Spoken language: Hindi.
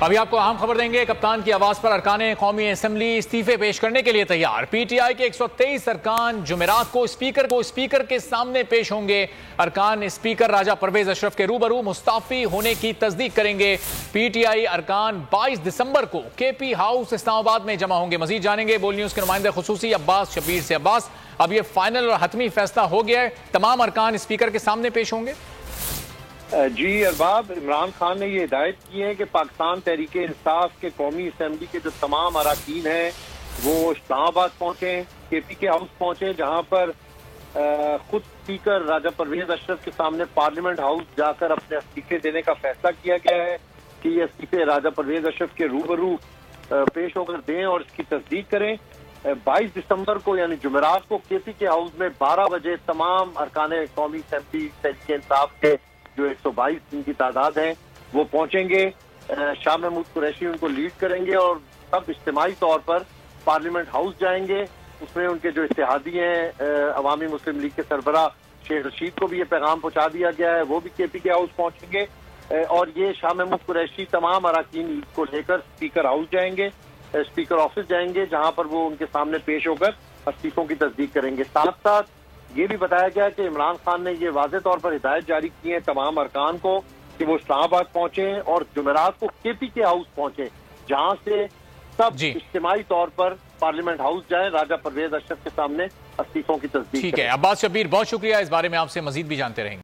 अभी आपको अहम खबर देंगे। कप्तान की आवाज पर अरकान कौमी असेंबली इस्तीफे पेश करने के लिए तैयार। पीटीआई के 123 अरकान जुमेरात को स्पीकर के सामने पेश होंगे। अरकान स्पीकर राजा परवेज अशरफ के रूबरू मुस्ताफी होने की तस्दीक करेंगे। पीटीआई अरकान 22 दिसंबर को केपी हाउस इस्लामाबाद में जमा होंगे। मजीद जानेंगे बोल न्यूज के नुमाइंदे खुसूसी अब्बास शबीर से। अब्बास, अब यह फाइनल और हतमी फैसला हो गया है, तमाम अरकान स्पीकर के सामने पेश होंगे? जी अरबाब, इमरान खान ने ये हिदायत की है कि पाकिस्तान तहरीक इंसाफ के कौमी असम्बली के जो तमाम अरकान हैं वो इस्लामाबाद पहुंचे, केपी के हाउस पहुंचे, जहां पर खुद स्पीकर राजा परवेज अशरफ के सामने पार्लियामेंट हाउस जाकर अपने इस्तीफे देने का फैसला किया गया है कि ये इस्तीफे राजा परवेज अशरफ के रूबरू पेश होकर दें और इसकी तस्दीक करें। 22 दिसंबर को यानी जुमेरात को केपी के हाउस में 12 बजे तमाम अरकान कौमी असम्बली तहरीक इंसाफ के जो 122 दिन की तादाद है वो पहुंचेंगे। शाह महमूद कुरैशी उनको लीड करेंगे और सब इज्तिमाई तौर पर पार्लियामेंट हाउस जाएंगे। उसमें उनके जो इत्तेहादी हैं अवामी मुस्लिम लीग के सरबराह शेख रशीद को भी ये पैगाम पहुंचा दिया गया है, वो भी केपी के हाउस पहुंचेंगे और ये शाह महमूद कुरैशी तमाम अरकान को लेकर स्पीकर हाउस जाएंगे, स्पीकर ऑफिस जाएंगे, जहां पर वो उनके सामने पेश होकर इस्तीफों की तस्दीक करेंगे। साथ साथ ये भी बताया गया कि इमरान खान ने ये वाज़े तौर पर हिदायत जारी की है तमाम अरकान को कि वो इस्लामाबाद पहुंचे और जुमेरात को केपी के हाउस पहुंचे, जहां से सब इज्तिमाई तौर पर पार्लियामेंट हाउस जाए, राजा परवेज अशरफ के सामने इस्तीफों की तस्दीक। ठीक है अब्बास शबीर, बहुत शुक्रिया। इस बारे में आपसे मजीद भी जानते रहेंगे।